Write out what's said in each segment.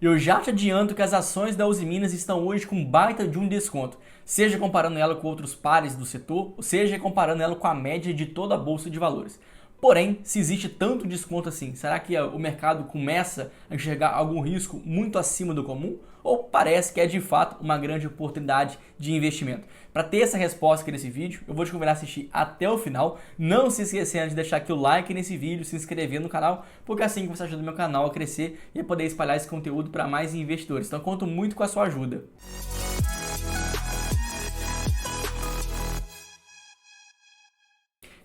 Eu já te adianto que as ações da Uzi Minas estão hoje com baita de um desconto, seja comparando ela com outros pares do setor, seja comparando ela com a média de toda a bolsa de valores. Porém, se existe tanto desconto assim, será que o mercado começa a enxergar algum risco muito acima do comum? Ou parece que é de fato uma grande oportunidade de investimento? Para ter essa resposta aqui nesse vídeo, eu vou te convidar a assistir até o final. Não se esquecendo de deixar aqui o like nesse vídeo, se inscrever no canal, porque assim que você ajuda o meu canal a crescer e a poder espalhar esse conteúdo para mais investidores. Então, conto muito com a sua ajuda.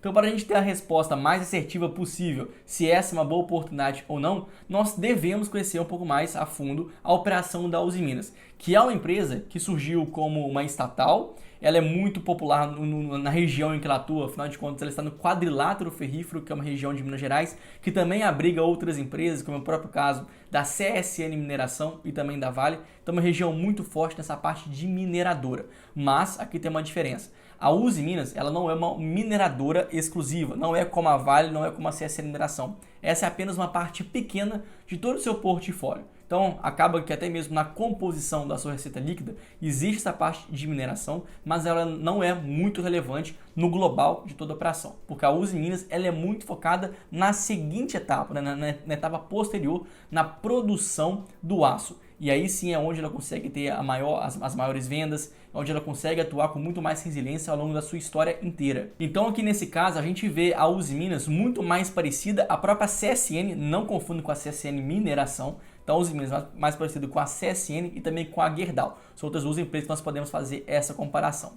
Então, para a gente ter a resposta mais assertiva possível, se essa é uma boa oportunidade ou não, nós devemos conhecer um pouco mais a fundo a operação da Uzi Minas, que é uma empresa que surgiu como uma estatal. Ela é muito popular na região em que ela atua, afinal de contas ela está no quadrilátero ferrífero, que é uma região de Minas Gerais, que também abriga outras empresas, como é o próprio caso da CSN Mineração e também da Vale. Então é uma região muito forte nessa parte de mineradora. Mas aqui tem uma diferença. A Uzi Minas, ela não é uma mineradora exclusiva, não é como a Vale, não é como a CSN Mineração. Essa é apenas uma parte pequena de todo o seu portfólio. Então, acaba que até mesmo na composição da sua receita líquida existe essa parte de mineração, mas ela não é muito relevante no global de toda a operação, porque a Uzi Minas ela é muito focada na seguinte etapa, né, na etapa posterior, na produção do aço. E aí sim é onde ela consegue ter as maiores vendas, onde ela consegue atuar com muito mais resiliência ao longo da sua história inteira. Então aqui nesse caso a gente vê a Uzi Minas muito mais parecida à própria CSN, não confundo com a CSN Mineração. Então a Uzi Minas mais parecida com a CSN e também com a Gerdau. São outras duas empresas que nós podemos fazer essa comparação.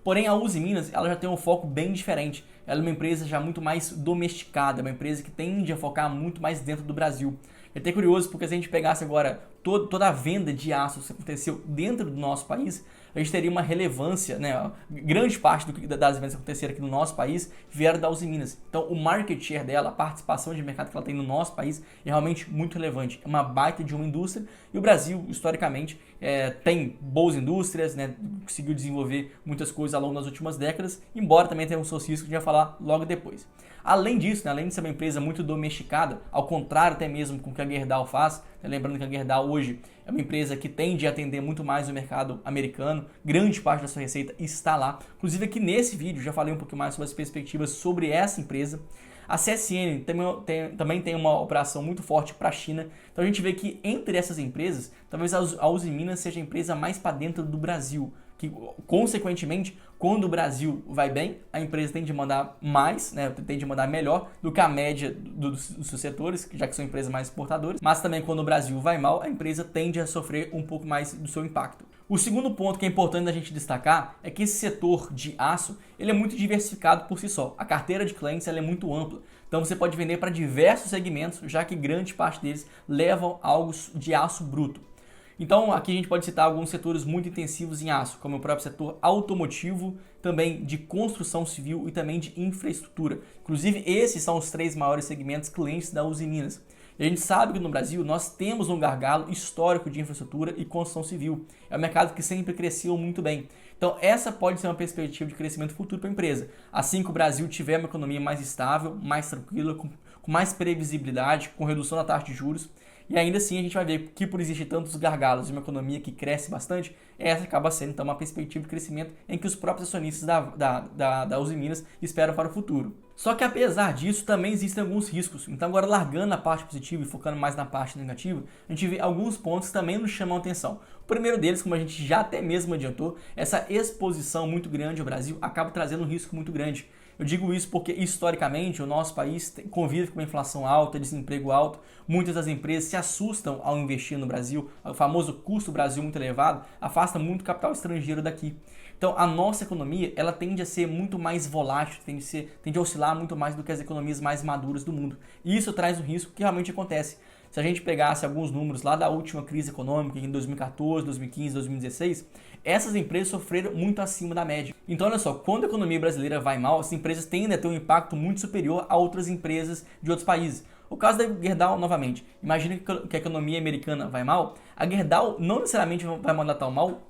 Porém, a Uzi Minas ela já tem um foco bem diferente. Ela é uma empresa já muito mais domesticada, uma empresa que tende a focar muito mais dentro do Brasil. É até curioso, porque se a gente pegasse agora toda a venda de aço que aconteceu dentro do nosso país, a gente teria uma relevância, né? Grande parte das vendas que aconteceram aqui no nosso país vieram da Uzi Minas. Então, o market share dela, a participação de mercado que ela tem no nosso país é realmente muito relevante. É uma baita de uma indústria e o Brasil, historicamente, tem boas indústrias, né? Conseguiu desenvolver muitas coisas ao longo das últimas décadas, embora também tenha um seus riscos que a gente vai falar logo depois. Além disso, né, além de ser uma empresa muito domesticada, ao contrário até mesmo com o que a Gerdau faz, né, lembrando que a Gerdau hoje é uma empresa que tende a atender muito mais o mercado americano, grande parte da sua receita está lá. Inclusive aqui nesse vídeo já falei um pouco mais sobre as perspectivas sobre essa empresa. A CSN também tem uma operação muito forte para a China, então a gente vê que entre essas empresas, talvez a Uzi Minas seja a empresa mais para dentro do Brasil, que consequentemente, quando o Brasil vai bem, a empresa tende a mandar mais, né, tende a mandar melhor do que a média dos seus setores, já que são empresas mais exportadoras, mas também quando o Brasil vai mal, a empresa tende a sofrer um pouco mais do seu impacto. O segundo ponto que é importante a gente destacar é que esse setor de aço ele é muito diversificado por si só. A carteira de clientes ela é muito ampla, então você pode vender para diversos segmentos, já que grande parte deles levam algo de aço bruto. Então aqui a gente pode citar alguns setores muito intensivos em aço, como o próprio setor automotivo, também de construção civil e também de infraestrutura. Inclusive esses são os três maiores segmentos clientes da Uzi Minas. E a gente sabe que no Brasil nós temos um gargalo histórico de infraestrutura e construção civil. É um mercado que sempre cresceu muito bem. Então essa pode ser uma perspectiva de crescimento futuro para a empresa. Assim que o Brasil tiver uma economia mais estável, mais tranquila, com mais previsibilidade, com redução da taxa de juros. E ainda assim a gente vai ver que por existir tantos gargalos de uma economia que cresce bastante, essa acaba sendo então uma perspectiva de crescimento em que os próprios acionistas da Uzi Minas esperam para o futuro. Só que apesar disso também existem alguns riscos. Então agora largando a parte positiva e focando mais na parte negativa, a gente vê alguns pontos que também nos chamam a atenção. O primeiro deles, como a gente já até mesmo adiantou, essa exposição muito grande ao Brasil acaba trazendo um risco muito grande. Eu digo isso porque, historicamente, o nosso país convive com uma inflação alta, desemprego alto. Muitas das empresas se assustam ao investir no Brasil. O famoso custo Brasil muito elevado afasta muito capital estrangeiro daqui. Então, a nossa economia ela tende a ser muito mais volátil, tende a oscilar muito mais do que as economias mais maduras do mundo. E isso traz um risco que realmente acontece. Se a gente pegasse alguns números lá da última crise econômica, em 2014, 2015, 2016, essas empresas sofreram muito acima da média. Então, olha só, quando a economia brasileira vai mal, essas empresas tendem a ter um impacto muito superior a outras empresas de outros países. O caso da Gerdau, novamente, imagina que a economia americana vai mal, a Gerdau não necessariamente vai mandar tão mal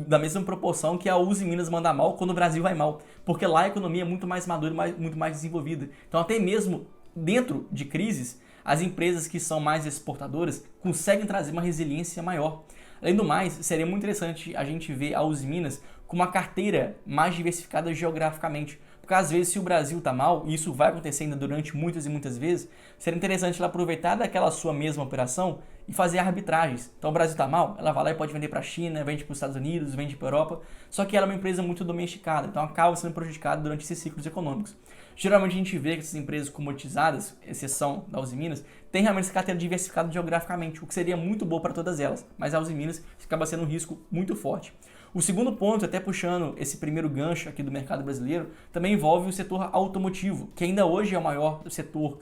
da mesma proporção que a Uzi Minas manda mal quando o Brasil vai mal, porque lá a economia é muito mais madura, muito mais desenvolvida. Então, até mesmo dentro de crises, as empresas que são mais exportadoras conseguem trazer uma resiliência maior. Além do mais, seria muito interessante a gente ver a Uzi Minas com uma carteira mais diversificada geograficamente. Porque às vezes, se o Brasil está mal, e isso vai acontecer ainda durante muitas e muitas vezes, seria interessante ela aproveitar daquela sua mesma operação e fazer arbitragens. Então o Brasil está mal, ela vai lá e pode vender para a China, vende para os Estados Unidos, vende para a Europa, só que ela é uma empresa muito domesticada, então acaba sendo prejudicada durante esses ciclos econômicos. Geralmente a gente vê que essas empresas comoditizadas, exceção da Uzi Minas, tem realmente essa carteira diversificada geograficamente, o que seria muito bom para todas elas, mas a Uzi Minas acaba sendo um risco muito forte. O segundo ponto, até puxando esse primeiro gancho aqui do mercado brasileiro, também envolve o setor automotivo, que ainda hoje é o maior setor,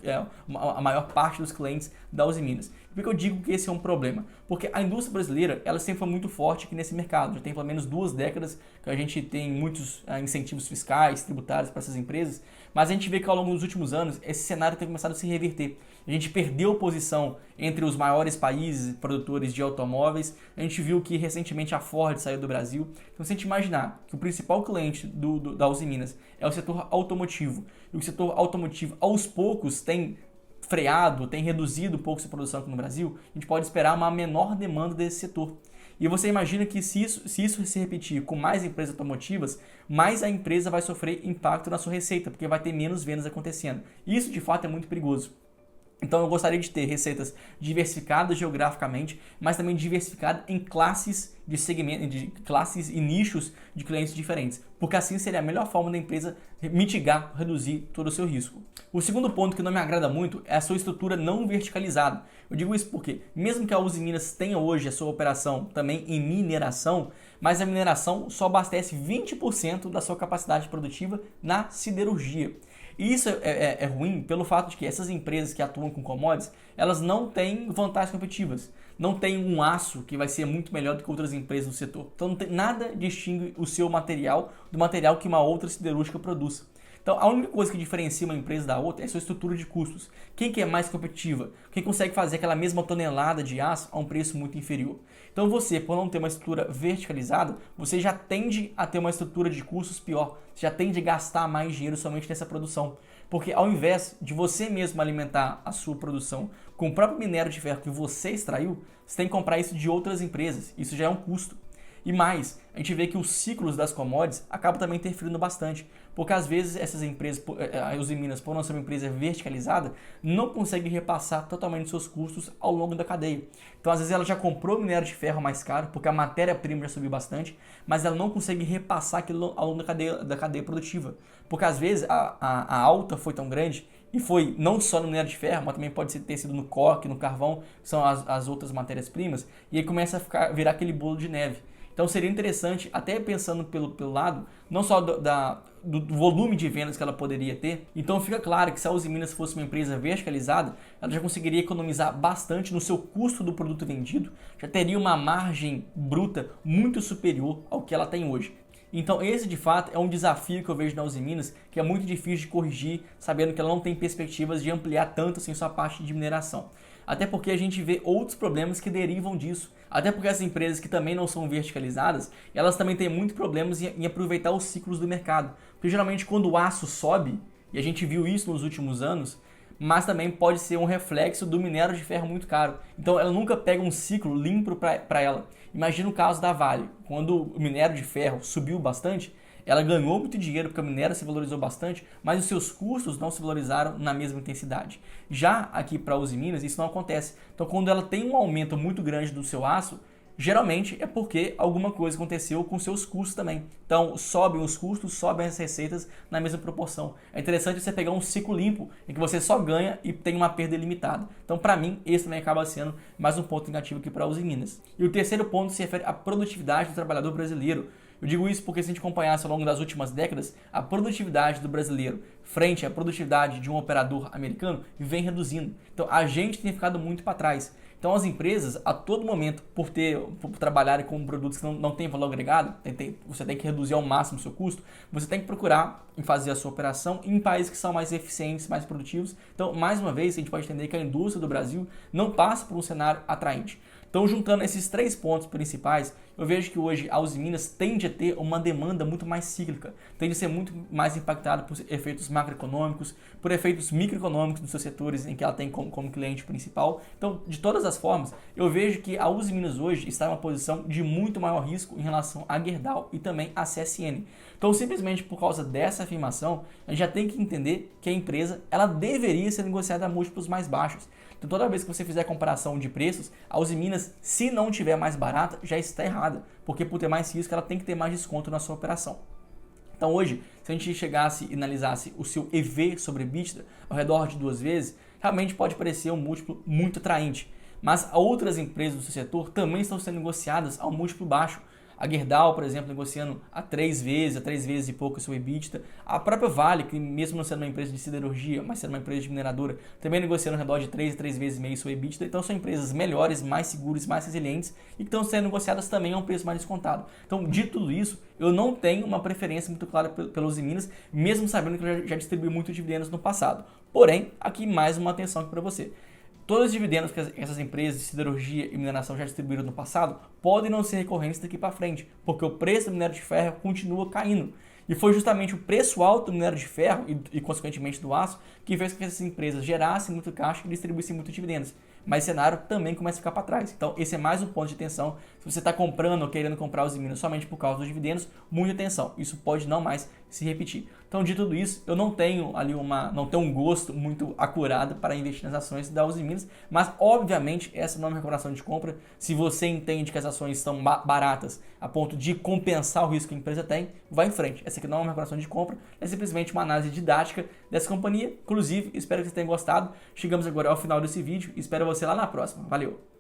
a maior parte dos clientes da Uzi Minas. Por que eu digo que esse é um problema? Porque a indústria brasileira, ela sempre foi muito forte aqui nesse mercado. Já tem pelo menos 2 décadas que a gente tem muitos incentivos fiscais, tributários para essas empresas, mas a gente vê que ao longo dos últimos anos, esse cenário tem começado a se reverter. A gente perdeu posição entre os maiores países produtores de automóveis. A gente viu que recentemente a Ford saiu do Brasil. Então, se a gente imaginar que o principal cliente da Uzi Minas é o setor automotivo, e o setor automotivo aos poucos tem freado, tem reduzido um pouco sua produção aqui no Brasil, a gente pode esperar uma menor demanda desse setor. E você imagina que se isso se repetir com mais empresas automotivas, mais a empresa vai sofrer impacto na sua receita, porque vai ter menos vendas acontecendo. Isso, de fato, é muito perigoso. Então eu gostaria de ter receitas diversificadas geograficamente, mas também diversificadas em classes de segmento, de classes e nichos de clientes diferentes, porque assim seria a melhor forma da empresa mitigar, reduzir todo o seu risco. O segundo ponto que não me agrada muito é a sua estrutura não verticalizada. Eu digo isso porque, mesmo que a Uzi Minas tenha hoje a sua operação também em mineração, mas a mineração só abastece 20% da sua capacidade produtiva na siderurgia. E isso é ruim pelo fato de que essas empresas que atuam com commodities, elas não têm vantagens competitivas. Não tem um aço que vai ser muito melhor do que outras empresas do setor. Então não tem nada distingue o seu material do material que uma outra siderúrgica produz. Então, a única coisa que diferencia uma empresa da outra é a sua estrutura de custos. Quem que é mais competitiva? Quem consegue fazer aquela mesma tonelada de aço a um preço muito inferior? Então, você, por não ter uma estrutura verticalizada, você já tende a ter uma estrutura de custos pior. Você já tende a gastar mais dinheiro somente nessa produção. Porque ao invés de você mesmo alimentar a sua produção com o próprio minério de ferro que você extraiu, você tem que comprar isso de outras empresas. Isso já é um custo. E mais, a gente vê que os ciclos das commodities acabam também interferindo bastante, porque às vezes essas empresas, a Uzi Minas, por não ser uma empresa verticalizada, não consegue repassar totalmente seus custos ao longo da cadeia. Então às vezes ela já comprou minério de ferro mais caro, porque a matéria-prima já subiu bastante, mas ela não consegue repassar aquilo ao longo da cadeia produtiva, porque às vezes a alta foi tão grande, e foi não só no minério de ferro, mas também pode ter sido no coque, no carvão, que são as outras matérias-primas, e aí começa a virar aquele bolo de neve. Então seria interessante, até pensando pelo lado, não só do volume de vendas que ela poderia ter. Então fica claro que se a Uzi Minas fosse uma empresa verticalizada, ela já conseguiria economizar bastante no seu custo do produto vendido, já teria uma margem bruta muito superior ao que ela tem hoje. Então esse de fato é um desafio que eu vejo na Uzi Minas, que é muito difícil de corrigir, sabendo que ela não tem perspectivas de ampliar tanto assim sua parte de mineração. Até porque a gente vê outros problemas que derivam disso. Até porque as empresas que também não são verticalizadas, elas também têm muitos problemas em aproveitar os ciclos do mercado. Porque geralmente quando o aço sobe, e a gente viu isso nos últimos anos, mas também pode ser um reflexo do minério de ferro muito caro. Então ela nunca pega um ciclo limpo para ela. Imagina o caso da Vale. Quando o minério de ferro subiu bastante, ela ganhou muito dinheiro porque o minério se valorizou bastante, mas os seus custos não se valorizaram na mesma intensidade. Já aqui para a Uzi Minas isso não acontece. Então quando ela tem um aumento muito grande do seu aço, geralmente é porque alguma coisa aconteceu com seus custos também. Então sobem os custos, sobem as receitas na mesma proporção. É interessante você pegar um ciclo limpo em que você só ganha e tem uma perda ilimitada. Então para mim esse também acaba sendo mais um ponto negativo aqui para a Uzi Minas. E o terceiro ponto se refere à produtividade do trabalhador brasileiro. Eu digo isso porque se a gente acompanhasse ao longo das últimas décadas, a produtividade do brasileiro frente à produtividade de um operador americano vem reduzindo. Então a gente tem ficado muito para trás. Então as empresas, a todo momento, por trabalharem com produtos que não têm valor agregado, você tem que reduzir ao máximo o seu custo, você tem que procurar em fazer a sua operação em países que são mais eficientes, mais produtivos. Então, mais uma vez, a gente pode entender que a indústria do Brasil não passa por um cenário atraente. Então, juntando esses 3 pontos principais, eu vejo que hoje a Usiminas tende a ter uma demanda muito mais cíclica, tende a ser muito mais impactada por efeitos macroeconômicos, por efeitos microeconômicos dos seus setores em que ela tem como cliente principal. Então, de todas as formas, eu vejo que a Usiminas hoje está em uma posição de muito maior risco em relação a Gerdau e também a CSN. Então, simplesmente por causa dessa afirmação, a gente já tem que entender que a empresa ela deveria ser negociada a múltiplos mais baixos. Então, toda vez que você fizer a comparação de preços, a Usiminas, se não tiver mais barata, já está errada, porque por ter mais risco, ela tem que ter mais desconto na sua operação. Então, hoje, se a gente chegasse e analisasse o seu EV sobre EBITDA ao redor de 2 vezes, realmente pode parecer um múltiplo muito atraente. Mas outras empresas do seu setor também estão sendo negociadas a um múltiplo baixo. A Gerdau, por exemplo, negociando a 3 vezes e pouco o seu EBITDA. A própria Vale, que mesmo não sendo uma empresa de siderurgia, mas sendo uma empresa de mineradora, também negociando ao redor de 3 vezes e meio o seu EBITDA. Então são empresas melhores, mais seguras, mais resilientes e que estão sendo negociadas também a um preço mais descontado. Então, dito tudo isso, eu não tenho uma preferência muito clara pelas Usiminas, mesmo sabendo que eu já distribuí muito dividendos no passado. Porém, aqui mais uma atenção aqui para você. Todos os dividendos que essas empresas de siderurgia e mineração já distribuíram no passado podem não ser recorrentes daqui para frente, porque o preço do minério de ferro continua caindo. E foi justamente o preço alto do minério de ferro e consequentemente do aço que fez com que essas empresas gerassem muito caixa e distribuíssem muito dividendos. Mas o cenário também começa a ficar para trás. Então, esse é mais um ponto de atenção. Se você está comprando ou querendo comprar os Usiminas somente por causa dos dividendos, muita atenção. Isso pode não mais se repetir. Então, de tudo isso, eu não tenho ali não tenho um gosto muito acurado para investir nas ações da Usiminas, mas obviamente essa não é uma recomendação de compra. Se você entende que as ações estão baratas a ponto de compensar o risco que a empresa tem, vá em frente. Essa aqui não é uma recomendação de compra, é simplesmente uma análise didática dessa companhia. Inclusive, espero que você tenha gostado. Chegamos agora ao final desse vídeo. Espero você lá na próxima. Valeu!